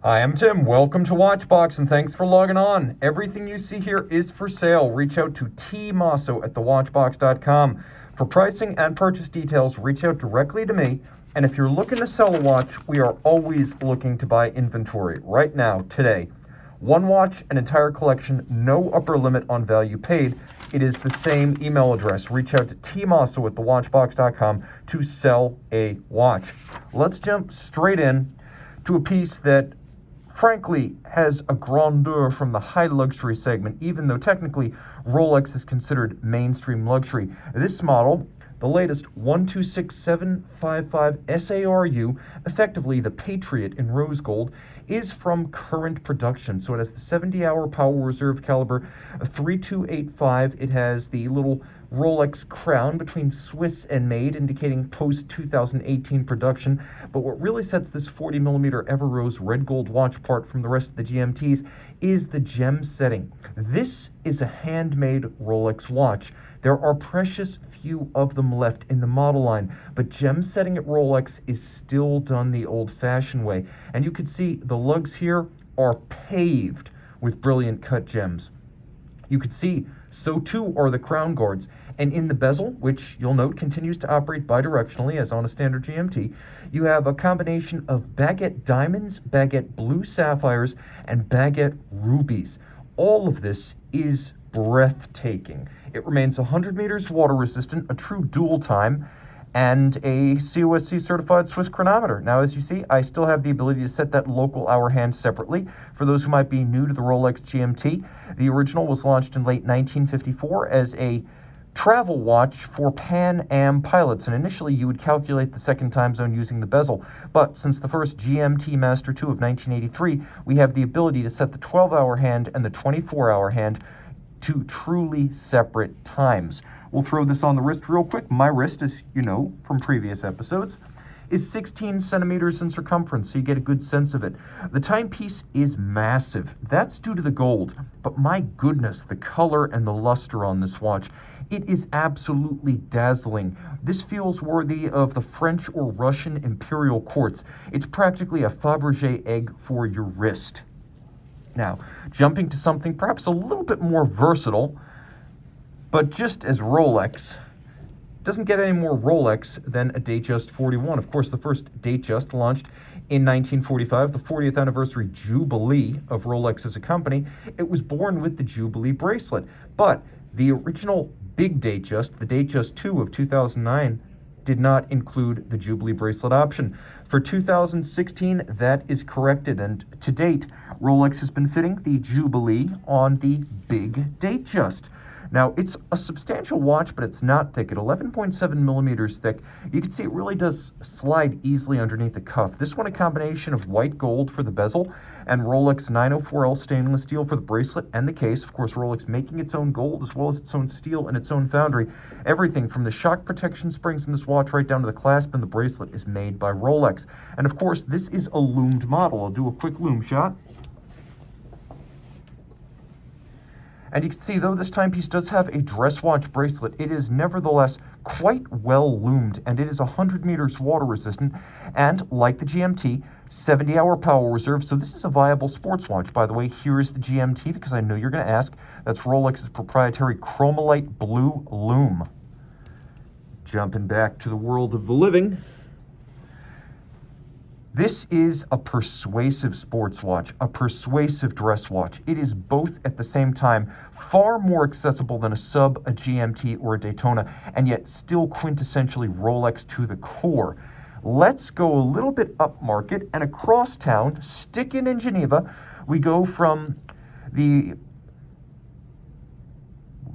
Hi, I'm Tim. Welcome to WatchBox, and thanks for logging on. Everything you see here is for sale. Reach out to tmosso at thewatchbox.com. For pricing and purchase details, reach out directly to me. And if you're looking to sell a watch, we are always looking to buy inventory. Right now, today, one watch, an entire collection, no upper limit on value paid. It is the same email address. Reach out to tmosso at thewatchbox.com to sell a watch. Let's jump straight in to a piece that frankly has a grandeur from the high luxury segment, even though technically Rolex is considered mainstream luxury. This model, the latest 126755 SARU, effectively the Patriot in rose gold, is from current production. So it has the 70-hour power reserve caliber, a 3285. It has the little Rolex crown between Swiss and made, indicating post-2018 production. But what really sets this 40mm Everose red gold watch apart from the rest of the GMTs is the gem setting. This is a handmade Rolex watch. There are precious few of them left in the model line, but gem setting at Rolex is still done the old-fashioned way. And you can see the lugs here are paved with brilliant cut gems. You can see so too are the crown guards. And in the bezel, which you'll note continues to operate bidirectionally as on a standard GMT, you have a combination of baguette diamonds, baguette blue sapphires, and baguette rubies. All of this is breathtaking. It remains 100 meters water resistant, a true dual time, and a COSC certified Swiss chronometer. Now, as you see, I still have the ability to set that local hour hand separately. For those who might be new to the Rolex GMT, the original was launched in late 1954 as a travel watch for Pan Am pilots, and initially you would calculate the second time zone using the bezel. But since the first GMT Master 2 of 1983, we have the ability to set the 12-hour hand and the 24-hour hand to truly separate times. We'll throw this on the wrist real quick. My wrist, as you know from previous episodes, is 16 centimeters in circumference, so you get a good sense of it. The timepiece is massive. That's due to the gold, but my goodness, the color and the luster on this watch, it is absolutely dazzling. This feels worthy of the French or Russian imperial courts. It's practically a Fabergé egg for your wrist. Now, jumping to something perhaps a little bit more versatile, but just as Rolex, doesn't get any more Rolex than a Datejust 41. Of course, the first Datejust launched in 1945, the 40th anniversary Jubilee of Rolex as a company. It was born with the Jubilee bracelet, but the original big Datejust, the Datejust 2 of 2009, did not include the Jubilee bracelet option. For 2016, that is corrected, and to date, Rolex has been fitting the Jubilee on the big Datejust. Now, it's a substantial watch, but it's not thick. At 11.7 millimeters thick, you can see it really does slide easily underneath the cuff. This one, a combination of white gold for the bezel and Rolex 904L stainless steel for the bracelet and the case. Of course, Rolex making its own gold as well as its own steel and its own foundry. Everything from the shock protection springs in this watch right down to the clasp and the bracelet is made by Rolex. And of course, this is a loomed model. I'll do a quick loom shot. And you can see, though this timepiece does have a dress watch bracelet, it is nevertheless quite well loomed, and it is 100 meters water resistant, and like the GMT, 70-hour power reserve. So this is a viable sports watch. By the way, here is the GMT, because I know you're going to ask. That's Rolex's proprietary Chromolite Blue Loom. Jumping back to the world of the living. This is a persuasive sports watch, a persuasive dress watch. It is both at the same time far more accessible than a sub, a GMT, or a Daytona, and yet still quintessentially Rolex to the core. Let's go a little bit upmarket and across town, sticking in Geneva. We go from the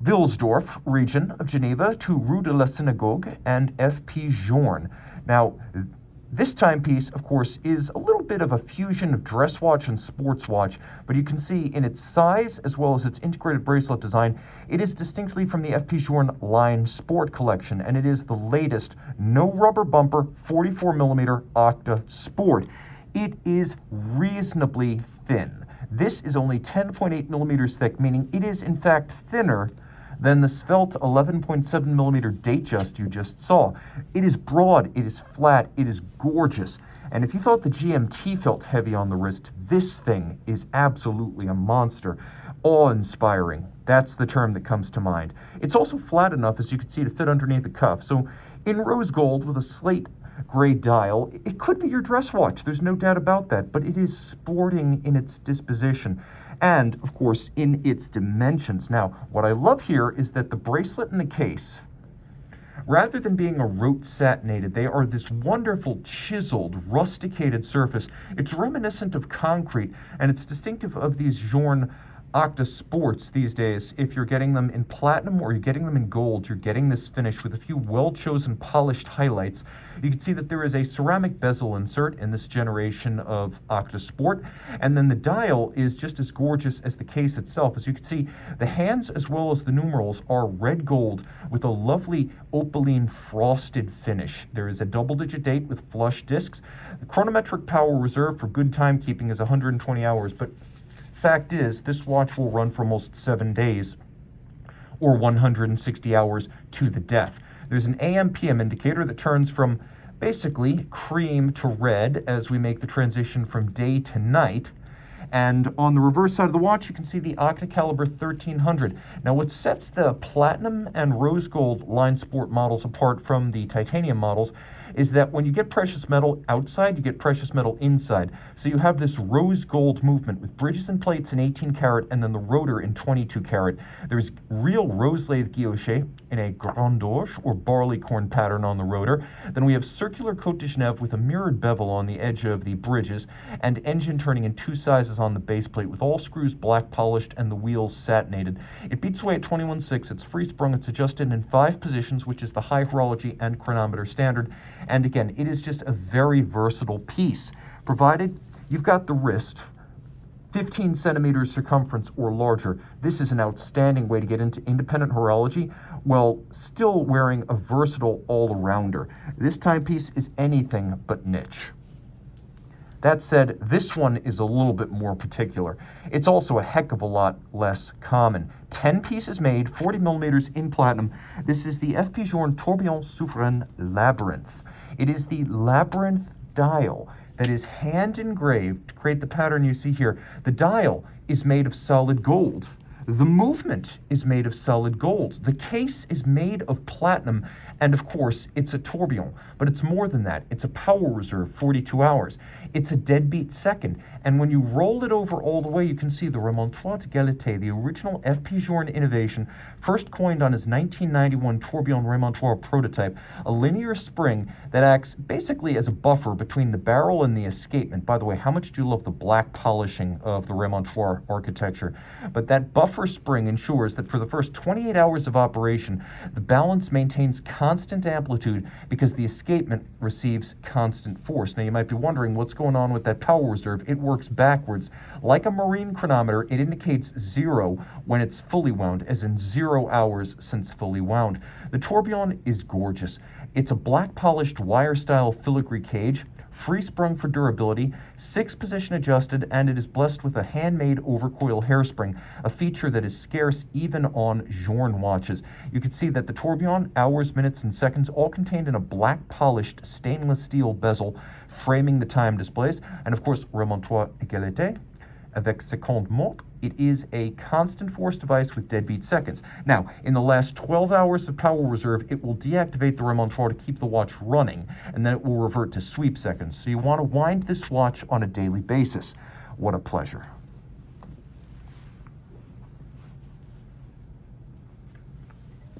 Wilsdorf region of Geneva to Rue de la Synagogue and FP Journe. Now, this timepiece, of course, is a little bit of a fusion of dress watch and sports watch, but you can see in its size as well as its integrated bracelet design, it is distinctly from the FP Journe line Sport collection, and it is the latest no rubber bumper 44mm Octa Sport. It is reasonably thin. This is only 10.8 millimeters thick, meaning it is in fact thinner than the svelte 11.7 millimeter Datejust you just saw. It is broad, it is flat, it is gorgeous. And if you thought the GMT felt heavy on the wrist, this thing is absolutely a monster. Awe-inspiring. That's the term that comes to mind. It's also flat enough, as you can see, to fit underneath the cuff. So in rose gold with a slate gray dial, it could be your dress watch. There's no doubt about that, but it is sporting in its disposition and, of course, in its dimensions. Now, what I love here is that the bracelet and the case, rather than being a rote satinated, they are this wonderful chiseled, rusticated surface. It's reminiscent of concrete, and it's distinctive of these Journe Octa Sports these days. If you're getting them in platinum or you're getting them in gold, you're getting this finish with a few well-chosen polished highlights. You can see that there is a ceramic bezel insert in this generation of Octa Sport, and then the dial is just as gorgeous as the case itself. As you can see, the hands as well as the numerals are red gold with a lovely opaline frosted finish. There is a double-digit date with flush discs. The chronometric power reserve for good timekeeping is 120 hours, but fact is, this watch will run for almost 7 days, or 160 hours to the death. There's an AM/PM indicator that turns from basically cream to red as we make the transition from day to night. And on the reverse side of the watch, you can see the Octa Caliber 1300. Now, what sets the platinum and rose gold line sport models apart from the titanium models is that when you get precious metal outside, you get precious metal inside. So you have this rose gold movement with bridges and plates in 18 karat and then the rotor in 22 karat. There's real rose lathe guilloche in a grand orge or barleycorn pattern on the rotor. Then we have circular Côte de Genève with a mirrored bevel on the edge of the bridges and engine turning in 2 sizes on the base plate with all screws black polished and the wheels satinated. It beats away at 21.6. It's free sprung. It's adjusted in 5 positions, which is the high horology and chronometer standard. And again, it is just a very versatile piece, provided you've got the wrist 15 centimeters circumference or larger. This is an outstanding way to get into independent horology while still wearing a versatile all-arounder. This timepiece is anything but niche. That said, this one is a little bit more particular. It's also a heck of a lot less common. 10 pieces made, 40 millimeters in platinum. This is the FP Journe Tourbillon Souverain Labyrinthe. It is the Labyrinth dial that is hand engraved to create the pattern you see here. The dial is made of solid gold. The movement is made of solid gold. The case is made of platinum, and of course, it's a tourbillon. But it's more than that. It's a power reserve, 42 hours. It's a deadbeat second. And when you roll it over all the way, you can see the remontoire d'égalité, the original FP Journe innovation, first coined on his 1991 tourbillon remontoire prototype, a linear spring that acts basically as a buffer between the barrel and the escapement. By the way, how much do you love the black polishing of the remontoire architecture? But that buffer spring ensures that for the first 28 hours of operation, the balance maintains constant amplitude because the escapement receives constant force. Now, you might be wondering what's going on with that power reserve. It works backwards. Like a marine chronometer, it indicates 0 when it's fully wound, as in 0 hours since fully wound. The tourbillon is gorgeous. It's a black polished wire style filigree cage, free sprung for durability, 6 position adjusted, and it is blessed with a handmade overcoil hairspring, a feature that is scarce even on Journe watches. You can see that the tourbillon, hours, minutes, and seconds, all contained in a black polished stainless steel bezel framing the time displays, and of course, remontoire égalité avec seconde montre. It is a constant force device with deadbeat seconds. Now, in the last 12 hours of power reserve, it will deactivate the remontoire to keep the watch running, and then it will revert to sweep seconds. So you want to wind this watch on a daily basis. What a pleasure.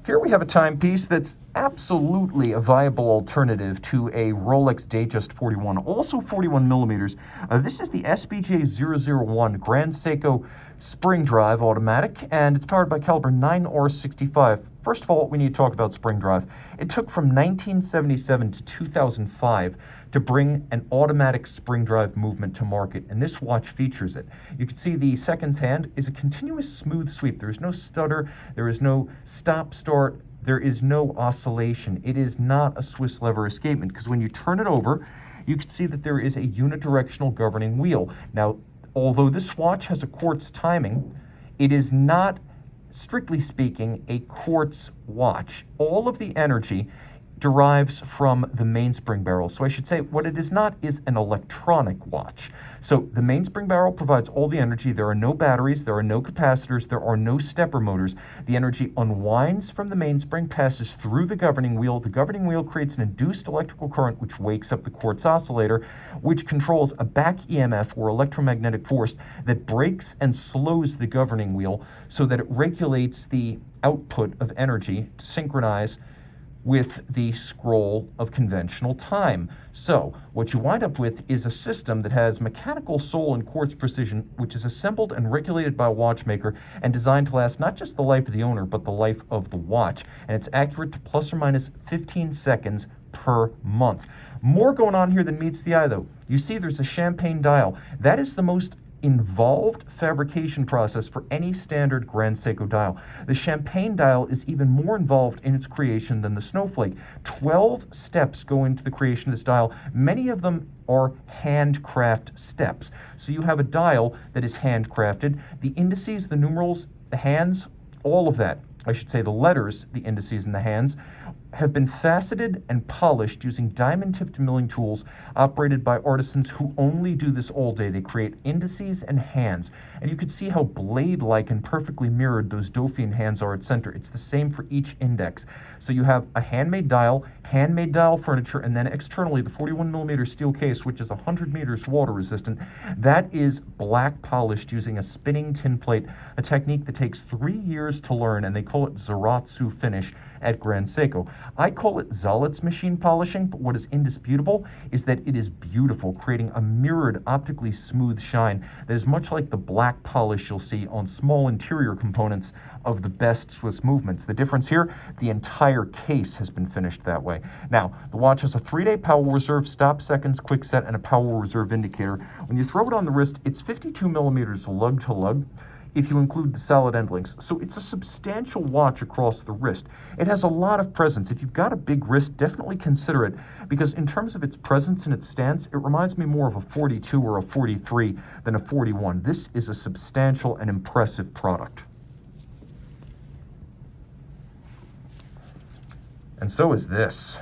Here we have a timepiece that's absolutely a viable alternative to a Rolex Datejust 41, also 41 millimeters. This is the SBJ001 Grand Seiko spring drive automatic, and it's powered by caliber 9R65. First of all, we need to talk about spring drive. It took from 1977 to 2005 to bring an automatic spring drive movement to market, and this watch features it. You can see the seconds hand is a continuous smooth sweep. There is no stutter, there is no stop-start, there is no oscillation. It is not a Swiss lever escapement, because when you turn it over, you can see that there is a unidirectional governing wheel. Now, although this watch has a quartz timing, it is not, strictly speaking, a quartz watch. All of the energy derives from the mainspring barrel. So I should say what it is not is an electronic watch. So the mainspring barrel provides all the energy. There are no batteries, there are no capacitors, there are no stepper motors. The energy unwinds from the mainspring, passes through the governing wheel. The governing wheel creates an induced electrical current which wakes up the quartz oscillator, which controls a back EMF or electromagnetic force that breaks and slows the governing wheel so that it regulates the output of energy to synchronize with the scroll of conventional time. So what you wind up with is a system that has mechanical soul and quartz precision, which is assembled and regulated by a watchmaker and designed to last not just the life of the owner, but the life of the watch. And it's accurate to plus or minus 15 seconds per month. More going on here than meets the eye, though. You see there's a champagne dial. That is the most involved fabrication process for any standard Grand Seiko dial. The champagne dial is even more involved in its creation than the snowflake. 12 steps go into the creation of this dial. Many of them are handcraft steps. So you have a dial that is handcrafted. The indices, the numerals, the hands, all of that, I should say the letters, the indices, and the hands, have been faceted and polished using diamond-tipped milling tools operated by artisans who only do this all day. They create indices and hands. And you can see how blade-like and perfectly mirrored those Dauphine hands are at center. It's the same for each index. So you have a handmade dial furniture, and then externally the 41mm steel case, which is 100 meters water resistant. That is black polished using a spinning tin plate, a technique that takes 3 years to learn, and they call it Zaratsu finish at Grand Seiko. I call it Zalitz machine polishing, but what is indisputable is that it is beautiful, creating a mirrored, optically smooth shine that is much like the black polish you'll see on small interior components of the best Swiss movements. The difference here, the entire case has been finished that way. Now, the watch has a 3-day power reserve, stop seconds, quick set, and a power reserve indicator. When you throw it on the wrist, it's 52 millimeters lug to lug, if you include the solid end links. So it's a substantial watch across the wrist. It has a lot of presence. If you've got a big wrist, definitely consider it, because in terms of its presence and its stance, it reminds me more of a 42 or a 43 than a 41. This is a substantial and impressive product. And so is this.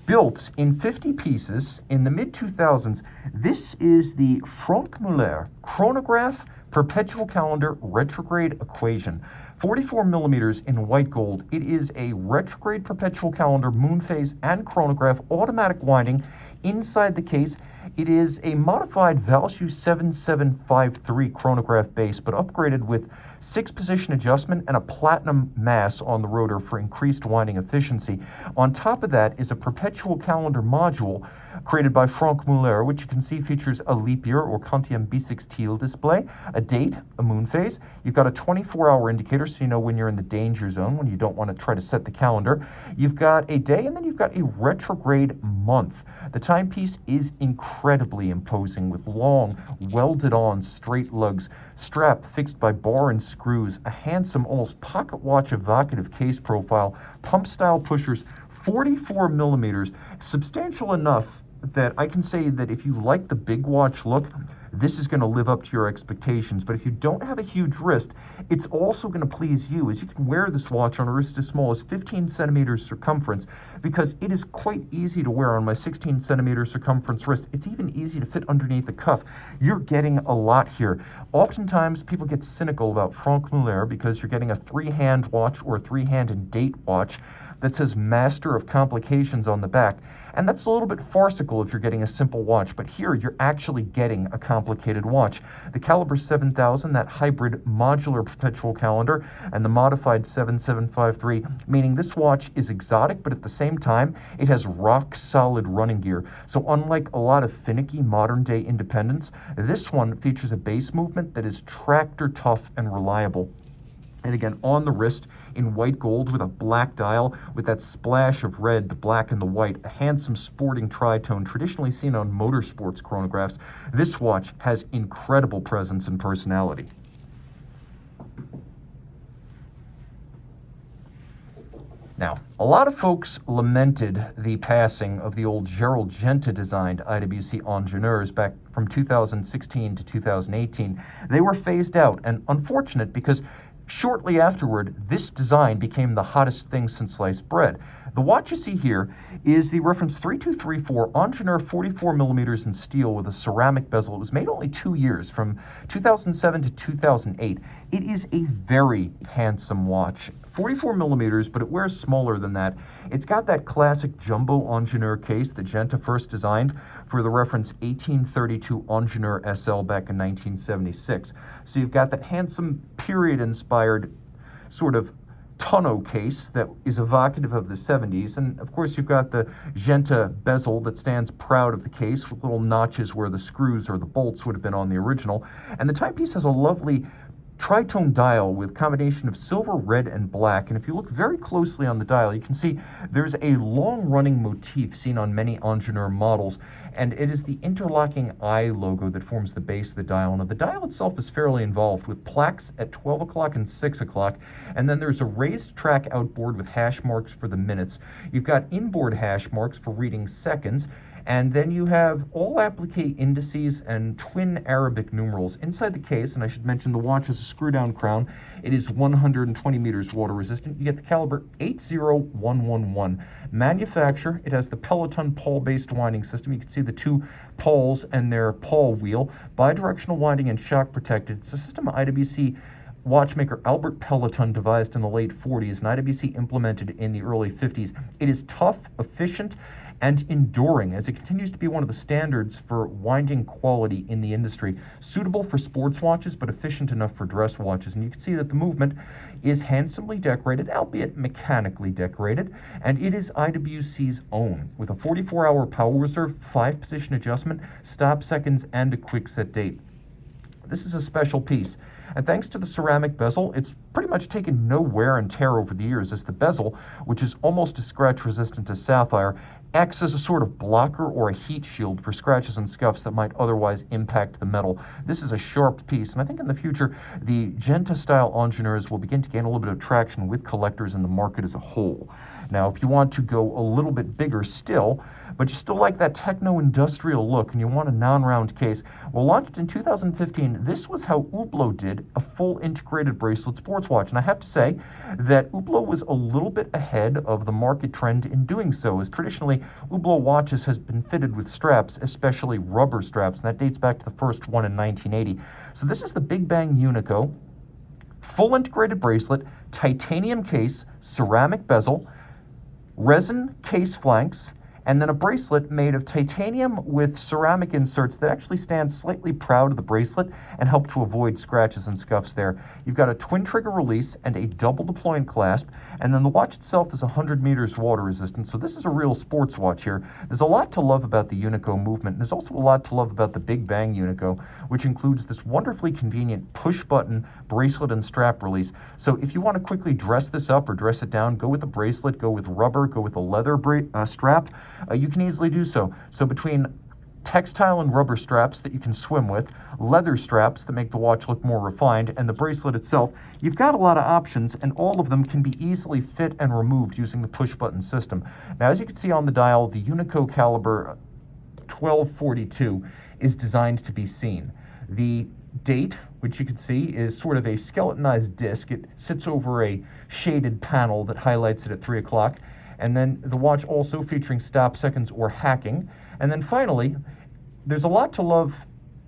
Built in 50 pieces in the mid-2000s, this is the Franck Muller chronograph perpetual calendar retrograde equation. 44 millimeters in white gold. It is a retrograde perpetual calendar, moon phase, and chronograph, automatic winding inside the case. It is a modified Valjoux 7753 chronograph base, but upgraded with 6-position adjustment and a platinum mass on the rotor for increased winding efficiency. On top of that is a perpetual calendar module created by Franck Muller, which you can see features a leap year or quantième bissextile display, a date, a moon phase. You've got a 24-hour indicator, so you know when you're in the danger zone, when you don't want to try to set the calendar. You've got a day, and then you've got a retrograde month. The timepiece is incredibly imposing with long, welded-on straight lugs, strap fixed by bar and screws, a handsome, almost pocket watch evocative case profile, pump-style pushers, 44 millimeters, substantial enough that I can say that if you like the big watch look, this is going to live up to your expectations. But if you don't have a huge wrist, it's also going to please you, as you can wear this watch on a wrist as small as 15 centimeters circumference, because it is quite easy to wear on my 16 centimeter circumference wrist. It's even easy to fit underneath the cuff. You're getting a lot here. Oftentimes, people get cynical about Franck Muller because you're getting a 3-hand watch or a 3-hand and date watch that says Master of Complications on the back. And that's a little bit farcical if you're getting a simple watch, but here you're actually getting a complicated watch. The Caliber 7000, that hybrid modular perpetual calendar, and the modified 7753, meaning this watch is exotic, but at the same time, it has rock-solid running gear. So unlike a lot of finicky modern-day independents, this one features a base movement that is tractor-tough and reliable. And again, on the wrist, in white gold with a black dial, with that splash of red, the black and the white, a handsome sporting tritone traditionally seen on motorsports chronographs, this watch has incredible presence and personality. Now, a lot of folks lamented the passing of the old Gerald Genta-designed IWC Engineers back from 2016 to 2018. They were phased out, and unfortunate because Shortly afterward, this design became the hottest thing since sliced bread. The watch you see here is the reference 3234 Engineer 44 millimeters in steel with a ceramic bezel. It was made only 2 years, from 2007 to 2008. It is a very handsome watch. 44 millimeters, but it wears smaller than that. It's got that classic jumbo Engineer case that Genta first designed for the reference 1832 Engineer SL back in 1976. So you've got that handsome period-inspired sort of tonneau case that is evocative of the 70s, and of course you've got the Genta bezel that stands proud of the case with little notches where the screws or the bolts would have been on the original, and the timepiece has a lovely tritone dial with combination of silver, red, and black. And if you look very closely on the dial, you can see there's a long-running motif seen on many Engineer models, and it is the interlocking eye logo that forms the base of the dial. Now, the dial itself is fairly involved with plaques at 12 o'clock and 6 o'clock, and then there's a raised track outboard with hash marks for the minutes. You've got inboard hash marks for reading seconds, and then you have all applique indices and twin Arabic numerals inside the case. And I should mention the watch has a screw-down crown. It is 120 meters water resistant. You get the caliber 80111. Manufacturer, it has the Peloton pawl-based winding system. You can see the two pawls and their pawl wheel, bidirectional winding and shock protected. It's a system IWC watchmaker Albert Peloton devised in the late 40s and IWC implemented in the early 50s. It is tough, efficient, and enduring, as it continues to be one of the standards for winding quality in the industry. Suitable for sports watches, but efficient enough for dress watches. And you can see that the movement is handsomely decorated, albeit mechanically decorated, and it is IWC's own, with a 44-hour power reserve, 5-position adjustment, stop seconds, and a quick set date. This is a special piece. And thanks to the ceramic bezel, it's pretty much taken no wear and tear over the years, as the bezel, which is almost as scratch resistant as sapphire, acts as a sort of blocker or a heat shield for scratches and scuffs that might otherwise impact the metal. This is a sharp piece, and I think in the future, the Genta-style Engineers will begin to gain a little bit of traction with collectors in the market as a whole. Now, if you want to go a little bit bigger still, but you still like that techno-industrial look and you want a non-round case, well, launched in 2015, this was how Hublot did a full integrated bracelet sports watch. And I have to say that Hublot was a little bit ahead of the market trend in doing so, as traditionally Hublot watches has been fitted with straps, especially rubber straps, and that dates back to the first one in 1980. So this is the Big Bang Unico, full integrated bracelet, titanium case, ceramic bezel, resin case flanks, and then a bracelet made of titanium with ceramic inserts that actually stand slightly proud of the bracelet and help to avoid scratches and scuffs there. You've got a twin trigger release and a double deploying clasp, and then the watch itself is 100 meters water resistant, so this is a real sports watch here. There's a lot to love about the Unico movement, and there's also a lot to love about the Big Bang Unico, which includes this wonderfully convenient push-button bracelet and strap release. So if you want to quickly dress this up or dress it down, go with a bracelet, go with rubber, go with a leather strap, you can easily do so. So between textile and rubber straps that you can swim with, leather straps that make the watch look more refined, and the bracelet itself, you've got a lot of options, and all of them can be easily fit and removed using the push-button system. Now, as you can see on the dial, the Unico caliber 1242 is designed to be seen. The date, which you can see, is sort of a skeletonized disc. It sits over a shaded panel that highlights it at 3 o'clock. And then the watch also featuring stop seconds or hacking. And then finally, there's a lot to love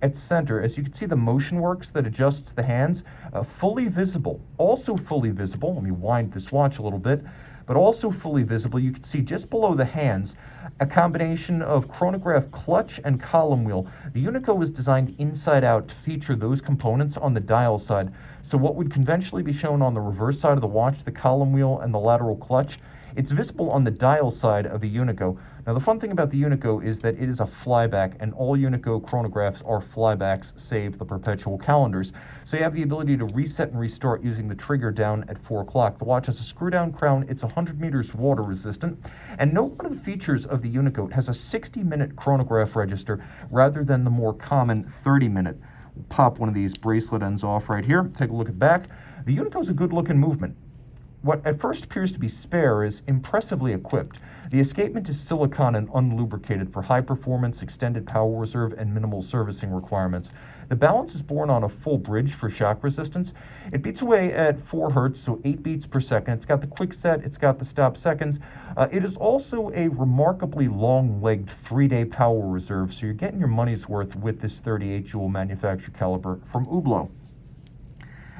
at center. As you can see, the motion works that adjusts the hands, fully visible. Also fully visible, let me wind this watch a little bit, but also fully visible, you can see just below the hands, a combination of chronograph clutch and column wheel. The Unico was designed inside out to feature those components on the dial side. So what would conventionally be shown on the reverse side of the watch, the column wheel and the lateral clutch, it's visible on the dial side of a Unico. Now, the fun thing about the Unico is that it is a flyback, and all Unico chronographs are flybacks, save the perpetual calendars. So you have the ability to reset and restart using the trigger down at 4 o'clock. The watch has a screw-down crown, it's 100 meters water resistant, and note one of the features of the Unico, it has a 60-minute chronograph register rather than the more common 30-minute. We'll pop one of these bracelet ends off right here, take a look at back. The Unico is a good-looking movement. What at first appears to be spare is impressively equipped. The escapement is silicone and unlubricated for high performance, extended power reserve, and minimal servicing requirements. The balance is borne on a full bridge for shock resistance. It beats away at 4 Hertz, so 8 beats per second. It's got the quick set, it's got the stop seconds. It is also a remarkably long-legged 3-day power reserve, so you're getting your money's worth with this 38 jewel manufactured caliber from Hublot.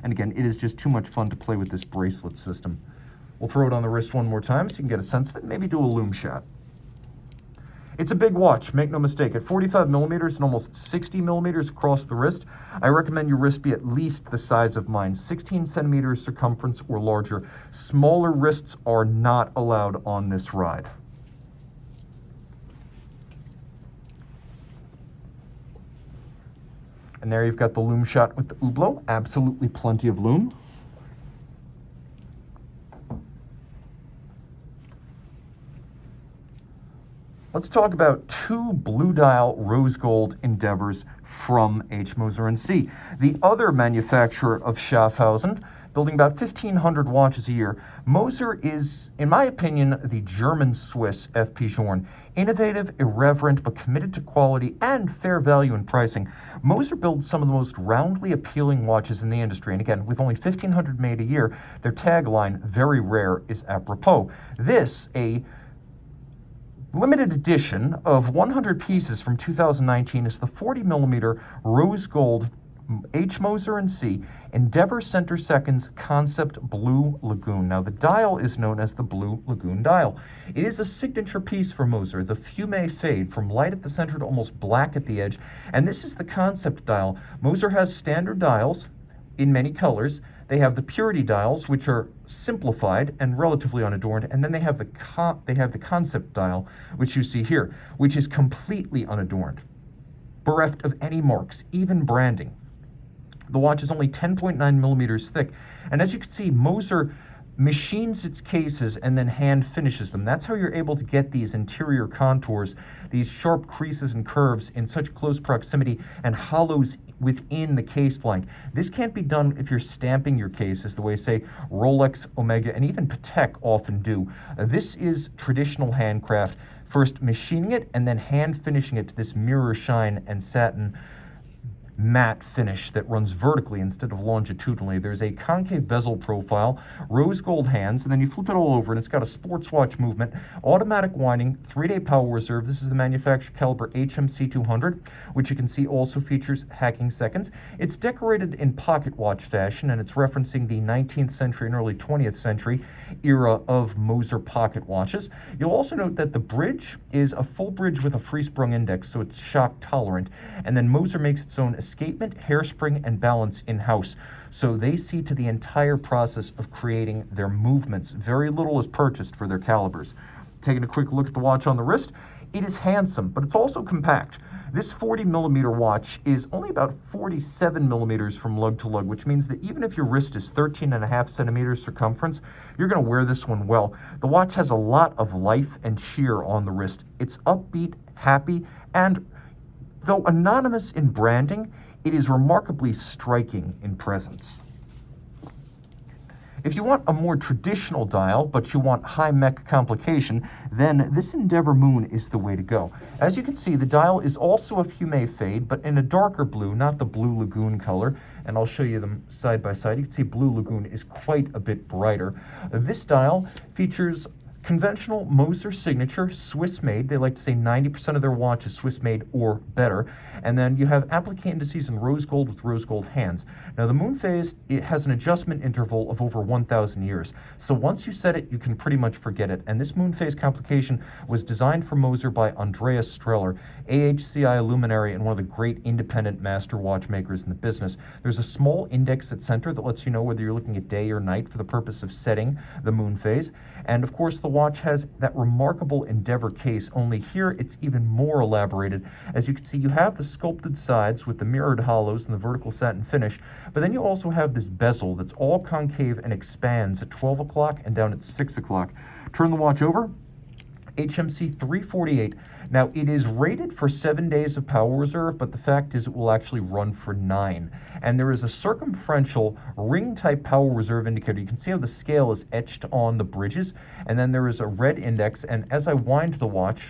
And again, it is just too much fun to play with this bracelet system. We'll throw it on the wrist one more time so you can get a sense of it, maybe do a lume shot. It's a big watch, make no mistake. At 45 millimeters and almost 60 millimeters across the wrist, I recommend your wrist be at least the size of mine, 16 centimeters circumference or larger. Smaller wrists are not allowed on this ride. And there you've got the lume shot with the Hublot, absolutely plenty of lume. Let's talk about 2 blue dial rose gold endeavors from H. Moser & C. The other manufacturer of Schaffhausen, building about 1,500 watches a year. Moser is, in my opinion, the German-Swiss FP Journe. Innovative, irreverent, but committed to quality and fair value in pricing. Moser builds some of the most roundly appealing watches in the industry. And again, with only 1,500 made a year, their tagline, very rare, is apropos. This, a limited edition of 100 pieces from 2019, is the 40 millimeter rose gold H. Moser & C Endeavor Center Seconds Concept Blue Lagoon. Now, the dial is known as the Blue Lagoon dial. It is a signature piece for Moser, the fume fade from light at the center to almost black at the edge. And this is the concept dial. Moser has standard dials in many colors. They have the purity dials, which are simplified and relatively unadorned, and then they have the concept dial, which you see here, which is completely unadorned, bereft of any marks, even branding. The watch is only 10.9 millimeters thick, and as you can see, Moser machines its cases and then hand finishes them. That's how you're able to get these interior contours, these sharp creases and curves in such close proximity and hollows within the case blank. This can't be done if you're stamping your cases the way, say, Rolex, Omega, and even Patek often do. This is traditional handcraft, first machining it and then hand finishing it to this mirror shine and satin matte finish that runs vertically instead of longitudinally. There's a concave bezel profile, rose gold hands, and then you flip it all over and it's got a sports watch movement, automatic winding, 3-day power reserve. This is the manufacturer caliber HMC 200, which you can see also features hacking seconds. It's decorated in pocket watch fashion, and it's referencing the 19th century and early 20th century era of Moser pocket watches. You'll also note that the bridge is a full bridge with a free sprung index, so it's shock tolerant, and then Moser makes its own escapement, hairspring, and balance in-house. So they see to the entire process of creating their movements. Very little is purchased for their calibers. Taking a quick look at the watch on the wrist, it is handsome, but it's also compact. This 40 millimeter watch is only about 47 millimeters from lug to lug, which means that even if your wrist is 13.5 centimeters circumference, you're going to wear this one well. The watch has a lot of life and cheer on the wrist. It's upbeat, happy, and though anonymous in branding, it is remarkably striking in presence. If you want a more traditional dial, but you want high mech complication, then this Endeavor Moon is the way to go. As you can see, the dial is also a fume fade, but in a darker blue, not the Blue Lagoon color. And I'll show you them side by side. You can see Blue Lagoon is quite a bit brighter. This dial features conventional Moser signature, Swiss-made. They like to say 90% of their watch is Swiss-made or better. And then you have applique indices in rose gold with rose gold hands. Now the moon phase, it has an adjustment interval of over 1,000 years. So once you set it, you can pretty much forget it. And this moon phase complication was designed for Moser by Andreas Streller, AHCI luminary and one of the great independent master watchmakers in the business. There's a small index at center that lets you know whether you're looking at day or night for the purpose of setting the moon phase. And of course, the watch has that remarkable Endeavor case, only here it's even more elaborated. As you can see, you have the sculpted sides with the mirrored hollows and the vertical satin finish, but then you also have this bezel that's all concave and expands at 12 o'clock and down at 6 o'clock. Turn the watch over, HMC 348. Now, it is rated for 7 days of power reserve, but the fact is it will actually run for 9. And there is a circumferential ring-type power reserve indicator. You can see how the scale is etched on the bridges, and then there is a red index, and as I wind the watch,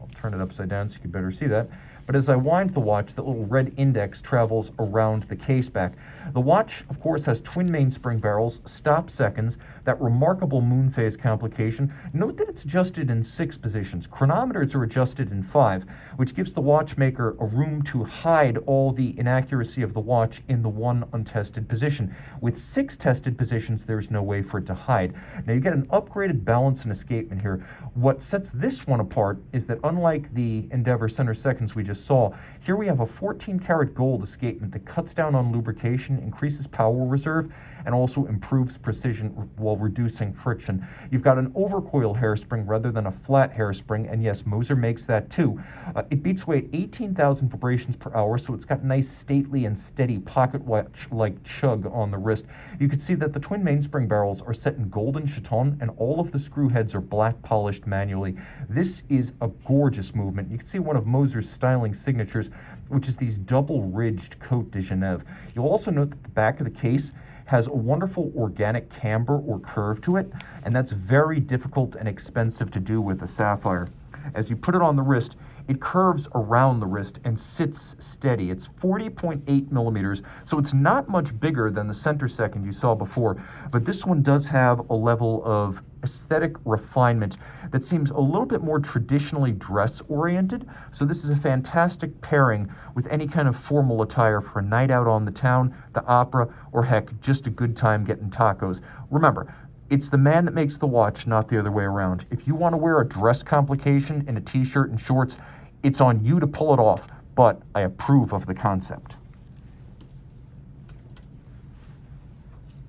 I'll turn it upside down so you can better see that, but as I wind the watch, that little red index travels around the case back. The watch, of course, has twin mainspring barrels, stop seconds, that remarkable moon phase complication. Note that it's adjusted in 6 positions. Chronometers are adjusted in 5, which gives the watchmaker a room to hide all the inaccuracy of the watch in the one untested position. With 6 tested positions, there's no way for it to hide. Now you get an upgraded balance and escapement here. What sets this one apart is that unlike the Endeavor center seconds we just saw, here we have a 14-karat gold escapement that cuts down on lubrication, increases power reserve, and also improves precision while reducing friction. You've got an overcoil hairspring rather than a flat hairspring, and yes, Moser makes that too. It beats away at 18,000 vibrations per hour, so it's got nice, stately, and steady pocket watch-like chug on the wrist. You can see that the twin mainspring barrels are set in golden chaton, and all of the screw heads are black polished manually. This is a gorgeous movement. You can see one of Moser's styling signatures, which is these double-ridged Côte de Genève. You'll also note that the back of the case has a wonderful organic camber or curve to it, and that's very difficult and expensive to do with a sapphire. As you put it on the wrist, it curves around the wrist and sits steady. It's 40.8 millimeters, so it's not much bigger than the center second you saw before, but this one does have a level of aesthetic refinement that seems a little bit more traditionally dress-oriented, so this is a fantastic pairing with any kind of formal attire for a night out on the town, the opera, or heck, just a good time getting tacos. Remember, it's the man that makes the watch, not the other way around. If you want to wear a dress complication in a t-shirt and shorts, it's on you to pull it off, but I approve of the concept.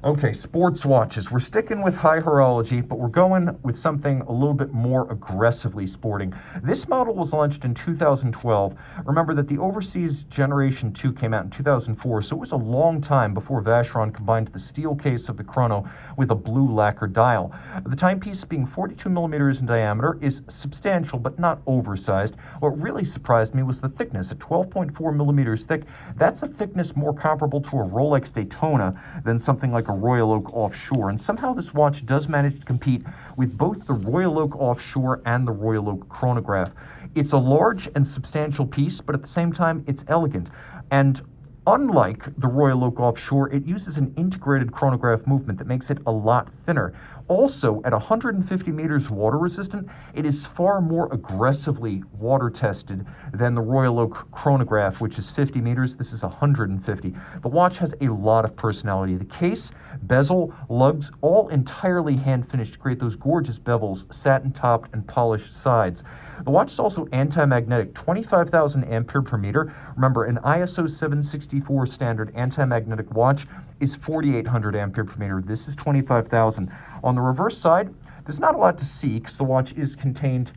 Okay, sports watches. We're sticking with high horology, but we're going with something a little bit more aggressively sporting. This model was launched in 2012. Remember that the Overseas Generation 2 came out in 2004, so it was a long time before Vacheron combined the steel case of the Chrono with a blue lacquer dial. The timepiece, being 42 millimeters in diameter, is substantial but not oversized. What really surprised me was the thickness. At 12.4 millimeters thick, that's a thickness more comparable to a Rolex Daytona than something like a Royal Oak Offshore, and somehow this watch does manage to compete with both the Royal Oak Offshore and the Royal Oak chronograph. It's a large and substantial piece, but at the same time it's elegant, and unlike the Royal Oak Offshore, it uses an integrated chronograph movement that makes it a lot thinner. Also, at 150 meters water resistant, it is far more aggressively water tested than the Royal Oak chronograph, which is 50 meters. This is 150. The watch has a lot of personality. The case, bezel, lugs, all entirely hand finished to create those gorgeous bevels, satin topped and polished sides. The watch is also anti-magnetic, 25,000 ampere per meter. Remember, an ISO 764 standard anti-magnetic watch is 4,800 ampere per meter. This is 25,000. On the reverse side, there's not a lot to see because the watch is contained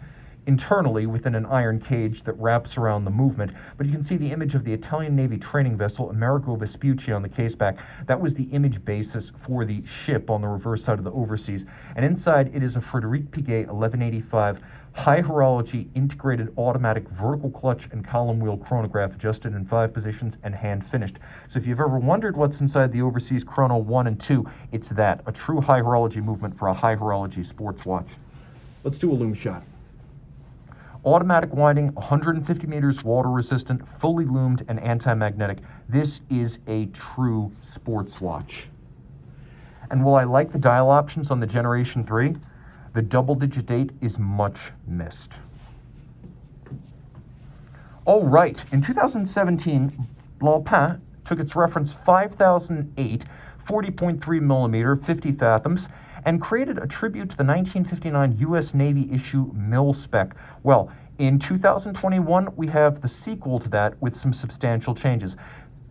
internally within an iron cage that wraps around the movement, but you can see the image of the Italian Navy training vessel Amerigo Vespucci on the case back. That was the image basis for the ship on the reverse side of the Overseas, and inside it is a Frédéric Piguet 1185 high horology integrated automatic vertical clutch and column wheel chronograph adjusted in 5 positions and hand finished. So if you've ever wondered what's inside the Overseas Chrono 1 and 2, it's that, a true high horology movement for a high horology sports watch. Let's do a loom shot. Automatic winding, 150 meters, water resistant, fully loomed, and anti-magnetic. This is a true sports watch. And while I like the dial options on the Generation 3, the double-digit date is much missed. All right, in 2017, Blancpain took its reference 5008, 40.3 millimeter, 50 fathoms, and created a tribute to the 1959 U.S. Navy issue MILSPEC. Well, in 2021, we have the sequel to that with some substantial changes.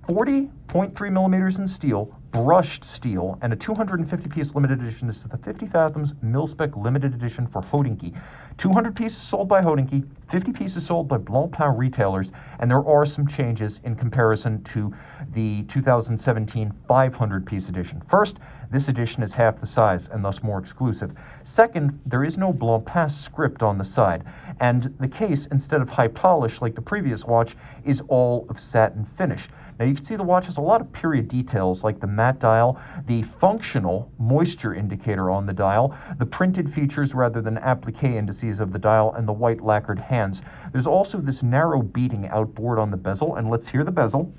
40.3 millimeters in steel, brushed steel, and a 250-piece limited edition. This is the 50 Fathoms MIL-SPEC limited edition for Hodinkee. 200 pieces sold by Hodinkee, 50 pieces sold by Blancpain retailers, and there are some changes in comparison to the 2017 500-piece edition. First, this edition is half the size and thus more exclusive. Second, there is no Blancpain script on the side, and the case, instead of high polish like the previous watch, is all of satin finish. Now you can see the watch has a lot of period details like the matte dial, the functional moisture indicator on the dial, the printed features rather than applique indices of the dial, and the white lacquered hands. There's also this narrow beading outboard on the bezel, and let's hear the bezel.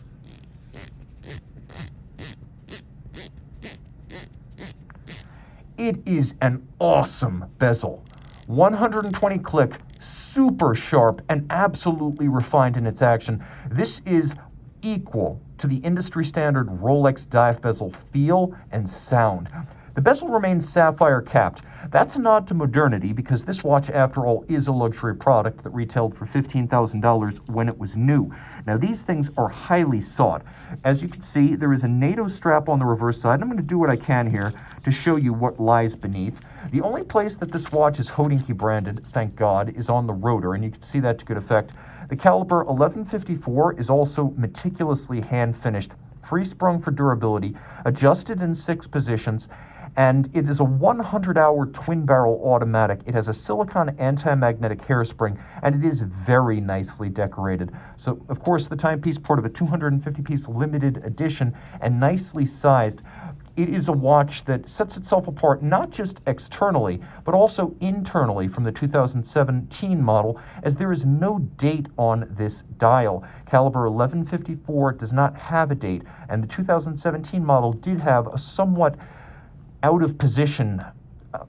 It is an awesome bezel. 120 click, super sharp, and absolutely refined in its action. This is equal to the industry standard Rolex dive bezel feel and sound. The bezel remains sapphire capped. That's a nod to modernity because this watch, after all, is a luxury product that retailed for $15,000 when it was new. Now, these things are highly sought. As you can see, there is a NATO strap on the reverse side. I'm going to do what I can here to show you what lies beneath. The only place that this watch is Hodinkee branded, thank God, is on the rotor, and you can see that to good effect. The caliber 1154 is also meticulously hand-finished, free-sprung for durability, adjusted in 6 positions, and it is a 100-hour twin-barrel automatic. It has a silicone anti-magnetic hairspring, and it is very nicely decorated. So, of course, the timepiece, part of a 250-piece limited edition, and nicely sized. It is a watch that sets itself apart not just externally, but also internally from the 2017 model, as there is no date on this dial. Caliber 1154 does not have a date, and the 2017 model did have a somewhat out of position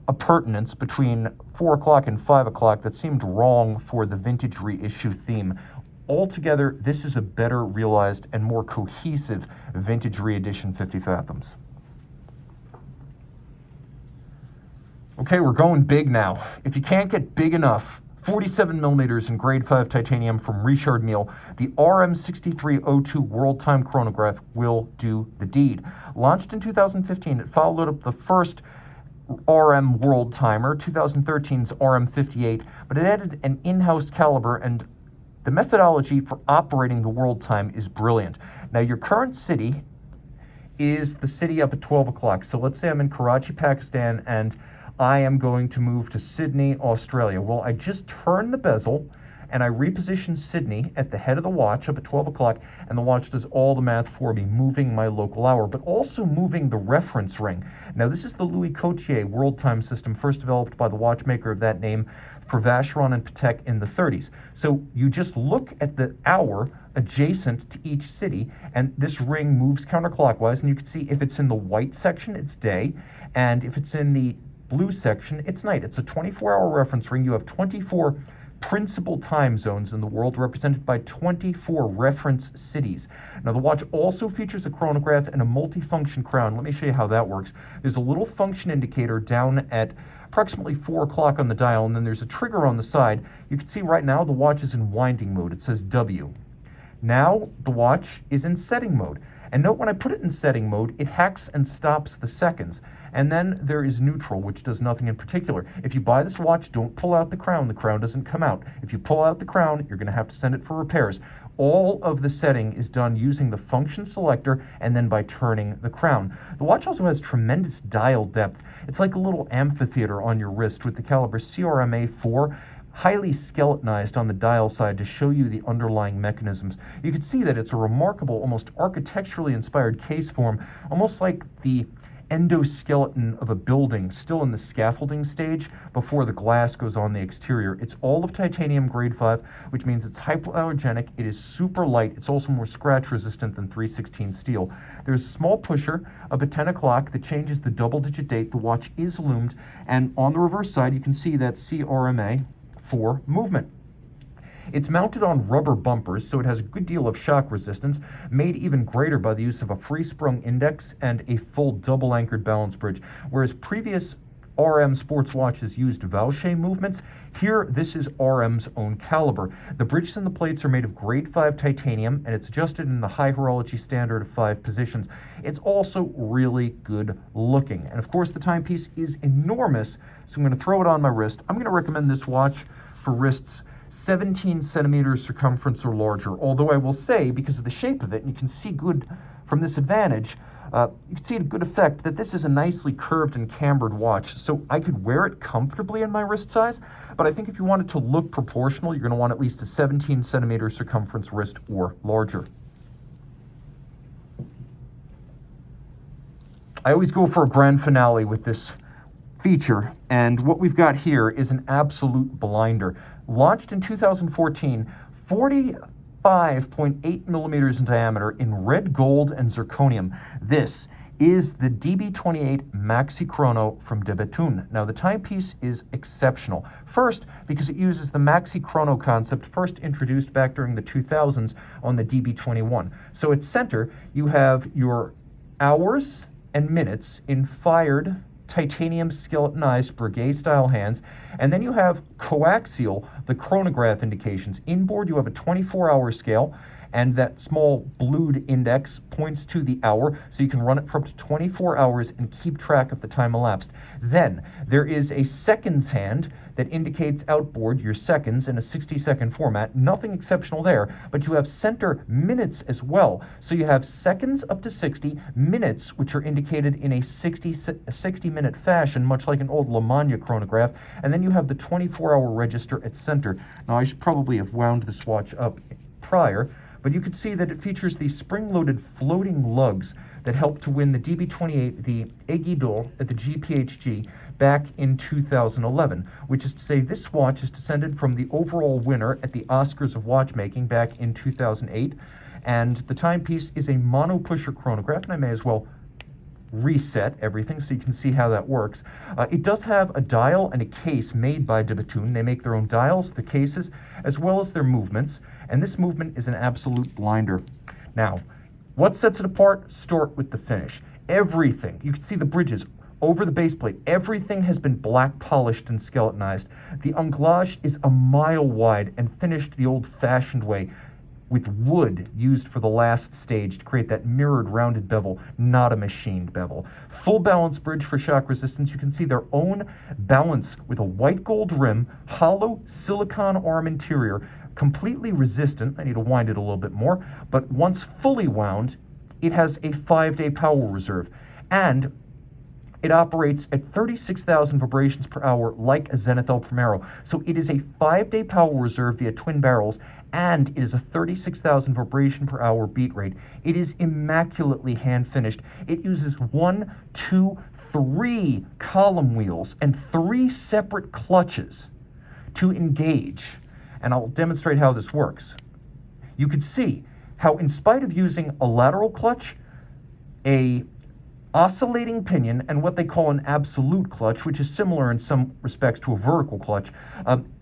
appurtenance between 4 o'clock and 5 o'clock that seemed wrong for the vintage reissue theme. Altogether, this is a better realized and more cohesive vintage re-edition 50 Fathoms. Okay, we're going big now. If you can't get big enough, 47 millimeters in grade 5 titanium from Richard Mille, the RM6302 World Time Chronograph will do the deed. Launched in 2015, it followed up the first RM World Timer, 2013's RM58, but it added an in-house caliber, and the methodology for operating the World Time is brilliant. Now, your current city is the city up at 12 o'clock. So let's say I'm in Karachi, Pakistan, and I am going to move to Sydney, Australia. Well, I just turn the bezel and I reposition Sydney at the head of the watch up at 12 o'clock, and the watch does all the math for me, moving my local hour, but also moving the reference ring. Now, this is the Louis Cotier World Time system, first developed by the watchmaker of that name for Vacheron and Patek in the 30s. So you just look at the hour adjacent to each city, and this ring moves counterclockwise, and you can see if it's in the white section, it's day, and if it's in the blue section, it's night. It's a 24-hour reference ring. You have 24 principal time zones in the world, represented by 24 reference cities. Now, the watch also features a chronograph and a multifunction crown. Let me show you how that works. There's a little function indicator down at approximately 4 o'clock on the dial, and then there's a trigger on the side. You can see right now the watch is in winding mode. It says W. Now the watch is in setting mode. And note, when I put it in setting mode, it hacks and stops the seconds. And then there is neutral, which does nothing in particular. If you buy this watch, don't pull out the crown. The crown doesn't come out. If you pull out the crown, you're going to have to send it for repairs. All of the setting is done using the function selector and then by turning the crown. The watch also has tremendous dial depth. It's like a little amphitheater on your wrist with the caliber CRMA4, highly skeletonized on the dial side to show you the underlying mechanisms. You can see that it's a remarkable, almost architecturally inspired case form, almost like the endoskeleton of a building still in the scaffolding stage before the glass goes on the exterior. It's all of titanium grade 5, which means it's hypoallergenic, it is super light, it's also more scratch resistant than 316 steel. There's a small pusher up at 10 o'clock that changes the double-digit date. The watch is loomed, and on the reverse side you can see that CRMA for movement. It's mounted on rubber bumpers, so it has a good deal of shock resistance, made even greater by the use of a free-sprung index and a full double-anchored balance bridge, whereas previous RM sports watches used Vaucher movements. Here, this is RM's own caliber. The bridges and the plates are made of grade 5 titanium, and it's adjusted in the high horology standard of 5 positions. It's also really good looking. And of course, the timepiece is enormous, so I'm going to throw it on my wrist. I'm going to recommend this watch for wrists 17 centimeters circumference or larger, although I will say, because of the shape of it, and you can see good from this advantage, you can see at a good effect that this is a nicely curved and cambered watch, so I could wear it comfortably in my wrist size, but I think if you want it to look proportional, you're going to want at least a 17 centimeter circumference wrist or larger. I always go for a grand finale with this feature, and what we've got here is an absolute blinder. Launched in 2014, 45.8 millimeters in diameter in red gold and zirconium. This is the DB28 Maxichrono from DeBethune. Now, the timepiece is exceptional. First, because it uses the Maxichrono concept first introduced back during the 2000s on the DB21. So at center, you have your hours and minutes in fired titanium skeletonized Breguet-style hands, and then you have coaxial, the chronograph indications. Inboard, you have a 24-hour scale, and that small blued index points to the hour, so you can run it for up to 24 hours and keep track of the time elapsed. Then, there is a seconds hand that indicates outboard your seconds in a 60-second format. Nothing exceptional there, but you have center minutes as well. So you have seconds up to 60, minutes, which are indicated in a 60-minute fashion, much like an old La Manna chronograph, and then you have the 24-hour register at center. Now, I should probably have wound this watch up prior, but you can see that it features these spring-loaded floating lugs that helped to win the DB28, the Aiguille d'Or at the GPHG back in 2011, which is to say this watch is descended from the overall winner at the Oscars of watchmaking back in 2008, and the timepiece is a mono-pusher chronograph, and I may as well reset everything so you can see how that works. It does have a dial and a case made by DeBethune. They make their own dials, the cases, as well as their movements, and this movement is an absolute blinder. Now, what sets it apart? Start with the finish. Everything, you can see the bridges over the base plate, everything has been black polished and skeletonized. The anglage is a mile wide and finished the old-fashioned way, with wood used for the last stage to create that mirrored rounded bevel, not a machined bevel. Full balance bridge for shock resistance. You can see their own balance with a white gold rim, hollow silicon arm interior, completely resistant. I need to wind it a little bit more, but once fully wound, it has a 5-day power reserve, and it operates at 36,000 vibrations per hour like a Zenith El Primero. So it is a 5-day power reserve via twin barrels, and it is a 36,000 vibration per hour beat rate. It is immaculately hand finished. It uses 1, 2, 3 column wheels and 3 separate clutches to engage. And I'll demonstrate how this works. You can see how, in spite of using a lateral clutch, a oscillating pinion, and what they call an absolute clutch, which is similar in some respects to a vertical clutch,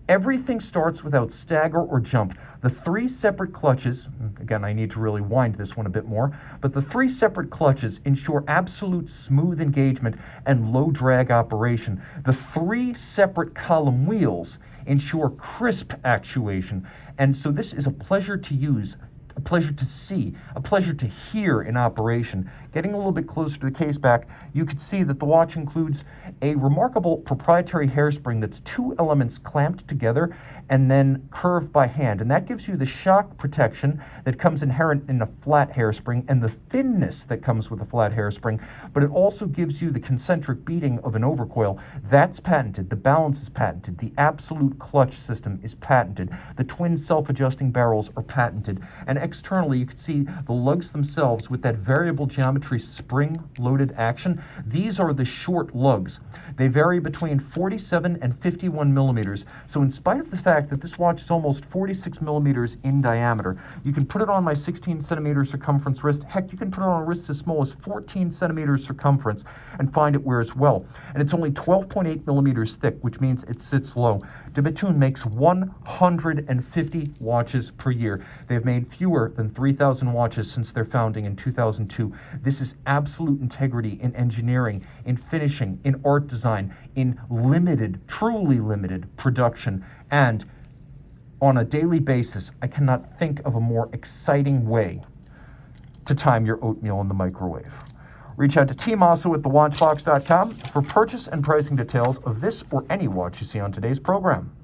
everything starts without stagger or jump. The 3 separate clutches, again, I need to really wind this one a bit more, but the 3 separate clutches ensure absolute smooth engagement and low drag operation. The 3 separate column wheels ensure crisp actuation, and so this is a pleasure to use, a pleasure to see, a pleasure to hear in operation. Getting a little bit closer to the case back, you can see that the watch includes a remarkable proprietary hairspring that's 2 elements clamped together and then curved by hand, and that gives you the shock protection that comes inherent in a flat hairspring and the thinness that comes with a flat hairspring, but it also gives you the concentric beating of an overcoil. That's patented. The balance is patented. The absolute clutch system is patented. The twin self-adjusting barrels are patented, and externally you can see the lugs themselves with that variable geometry spring-loaded action. These are the short lugs. They vary between 47 and 51 millimeters, so in spite of the fact that this watch is almost 46 millimeters in diameter, you can put it on my 16 centimeter circumference wrist. Heck, you can put it on a wrist as small as 14 centimeters circumference and find it wears well. And it's only 12.8 millimeters thick, which means it sits low. DeBethune makes 150 watches per year. They've made fewer fewer than 3,000 watches since their founding in 2002. This is absolute integrity in engineering, in finishing, in art design, in limited, truly limited production, and on a daily basis. I cannot think of a more exciting way to time your oatmeal in the microwave. Reach out to tmosso at thewatchbox.com for purchase and pricing details of this or any watch you see on today's program.